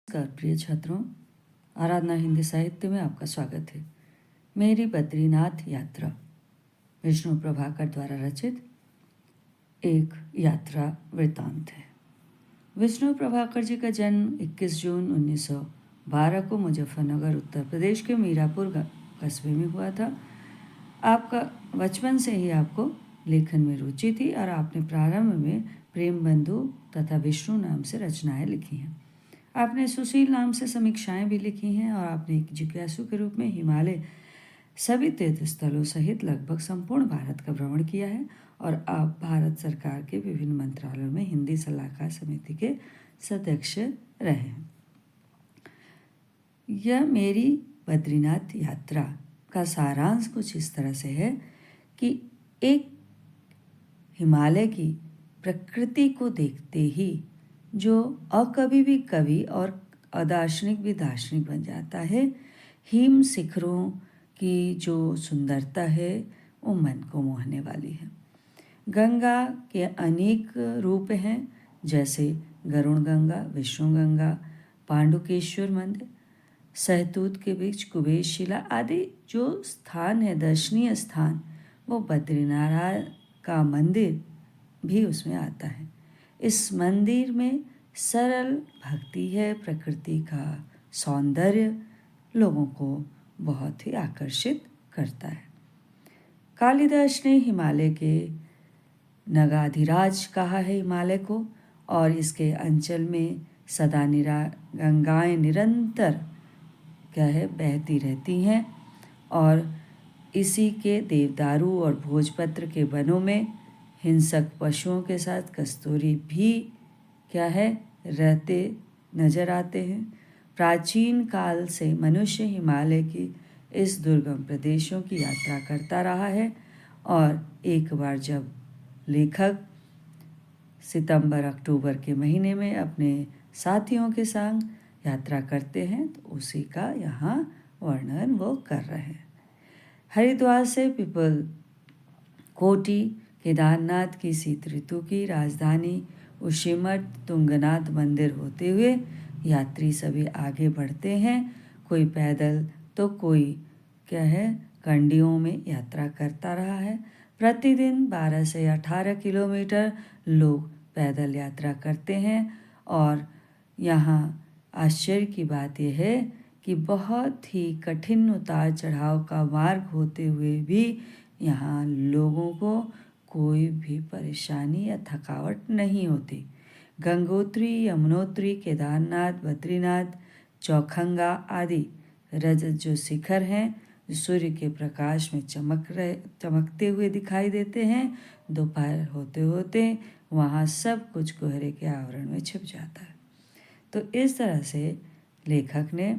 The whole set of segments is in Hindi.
नमस्कार प्रिय छात्रों, आराधना हिंदी साहित्य में आपका स्वागत है। मेरी बद्रीनाथ यात्रा विष्णु प्रभाकर द्वारा रचित एक यात्रा वृत्तांत है। विष्णु प्रभाकर जी का जन्म 21 जून 1912 को मुजफ्फरनगर उत्तर प्रदेश के मीरापुर कस्बे में हुआ था। आपका बचपन से ही आपको लेखन में रुचि थी और आपने प्रारंभ में प्रेम बंधु तथा विष्णु नाम से रचनाएं लिखी हैं। आपने सुशील नाम से समीक्षाएं भी लिखी हैं और आपने एक जिज्ञासु के रूप में हिमालय सभी तीर्थ स्थलों सहित लगभग संपूर्ण भारत का भ्रमण किया है और आप भारत सरकार के विभिन्न मंत्रालयों में हिंदी सलाहकार समिति के सदस्य रहे हैं। यह मेरी बद्रीनाथ यात्रा का सारांश कुछ इस तरह से है कि एक हिमालय की प्रकृति को देखते ही जो अकवि भी कवि और अदार्शनिक भी दार्शनिक बन जाता है, हिम शिखरों की जो सुंदरता है वो मन को मोहने वाली है। गंगा के अनेक रूप हैं, जैसे गरुण गंगा, विष्णु गंगा, पांडुकेश्वर मंदिर, सहतूत के बीच कुबेर शिला आदि जो स्थान है दर्शनीय स्थान, वो बद्रीनारायण का मंदिर भी उसमें आता है। इस मंदिर में सरल भक्ति है, प्रकृति का सौंदर्य लोगों को बहुत ही आकर्षित करता है। कालिदास ने हिमालय के नगाधिराज कहा है हिमालय को, और इसके अंचल में सदा गंगाएं निरंतर बहती रहती हैं और इसी के देवदारू और भोजपत्र के वनों में हिंसक पशुओं के साथ कस्तूरी भी रहते नजर आते हैं। प्राचीन काल से मनुष्य हिमालय की इस दुर्गम प्रदेशों की यात्रा करता रहा है और एक बार जब लेखक सितंबर अक्टूबर के महीने में अपने साथियों के संग यात्रा करते हैं तो उसी का यहाँ वर्णन वो कर रहे हैं। हरिद्वार से पिपल कोटी केदारनाथ की शीत ऋतु की राजधानी उशीमठ तुंगनाथ मंदिर होते हुए यात्री सभी आगे बढ़ते हैं। कोई पैदल तो कोई कंडियों में यात्रा करता रहा है। प्रतिदिन 12 से 18 किलोमीटर लोग पैदल यात्रा करते हैं और यहाँ आश्चर्य की बात यह है कि बहुत ही कठिन उतार चढ़ाव का मार्ग होते हुए भी यहाँ लोगों को कोई भी परेशानी या थकावट नहीं होती। गंगोत्री, यमुनोत्री, केदारनाथ, बद्रीनाथ, चौखंगा आदि रजत जो शिखर हैं, जो सूर्य के प्रकाश में चमकते हुए दिखाई देते हैं, दोपहर होते होते वहाँ सब कुछ कोहरे के आवरण में छिप जाता है। तो इस तरह से लेखक ने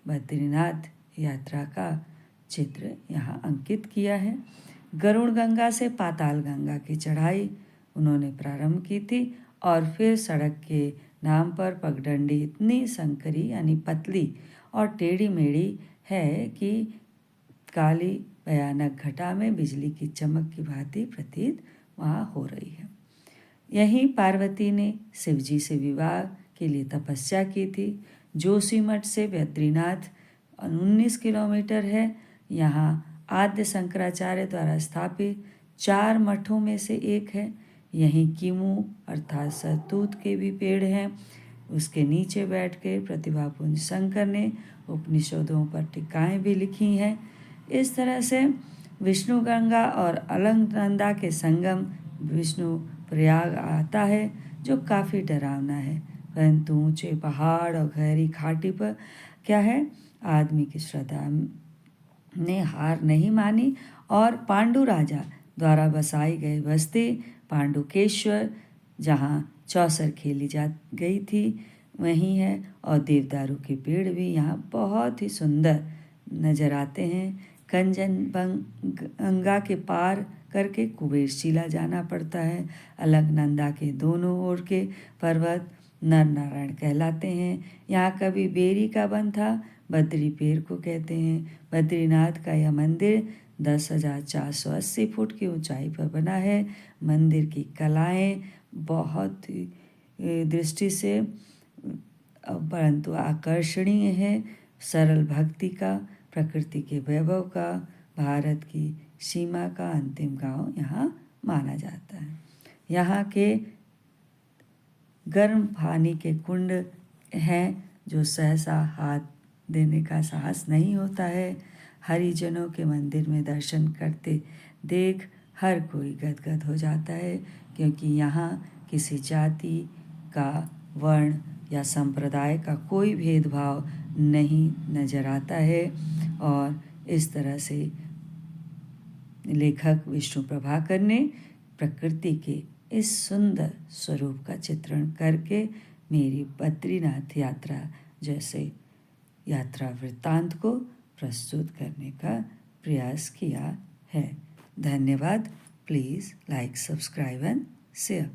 बद्रीनाथ यात्रा का चित्र यहाँ अंकित किया है। गरुड़ गंगा से पाताल गंगा की चढ़ाई उन्होंने प्रारंभ की थी और फिर सड़क के नाम पर पगडंडी इतनी संकरी यानी पतली और टेढ़ी मेढ़ी है कि काली भयानक घटा में बिजली की चमक की भांति प्रतीत वहाँ हो रही है। यहीं पार्वती ने शिवजी से विवाह के लिए तपस्या की थी। जोशीमठ से बद्रीनाथ 19 किलोमीटर है। यहाँ आद्य शंकराचार्य द्वारा स्थापित 4 मठों में से एक है। यहीं किमू अर्थात सहतूत के भी पेड़ हैं। उसके नीचे बैठ के प्रतिभापुंज शंकर ने उपनिषदों पर टीकाएं भी लिखी हैं। इस तरह से विष्णु गंगा और अलकनंदा के संगम विष्णु प्रयाग आता है, जो काफ़ी डरावना है, परंतु ऊंचे पहाड़ और गहरी घाटी पर आदमी की श्रद्धा ने हार नहीं मानी और पांडु राजा द्वारा बसाई गई बस्ती पांडुकेश्वर, जहाँ चौसर खेली जा गई थी, वहीं है। और देवदारू के पेड़ भी यहाँ बहुत ही सुंदर नजर आते हैं। कंचनजंगा के पार करके कुबेर शिला जाना पड़ता है। अलकनंदा के दोनों ओर के पर्वत नर नारायण कहलाते हैं। यहाँ कभी बेरी का वन था, बद्री पेड़ को कहते हैं। बद्रीनाथ का यह मंदिर 10,480 फुट की ऊंचाई पर बना है। मंदिर की कलाएं बहुत ही दृष्टि से परंतु आकर्षणीय है। सरल भक्ति का, प्रकृति के वैभव का, भारत की सीमा का अंतिम गांव यहाँ माना जाता है। यहाँ के गर्म पानी के कुंड हैं जो सहसा हाथ देने का साहस नहीं होता है। हरिजनों के मंदिर में दर्शन करते देख हर कोई गदगद हो जाता है, क्योंकि यहाँ किसी जाति का, वर्ण या संप्रदाय का कोई भेदभाव नहीं नज़र आता है। और इस तरह से लेखक विष्णु प्रभाकर ने प्रकृति के इस सुंदर स्वरूप का चित्रण करके मेरी बद्रीनाथ यात्रा जैसे यात्रा वृत्तांत को प्रस्तुत करने का प्रयास किया है। धन्यवाद। Please like, subscribe and share.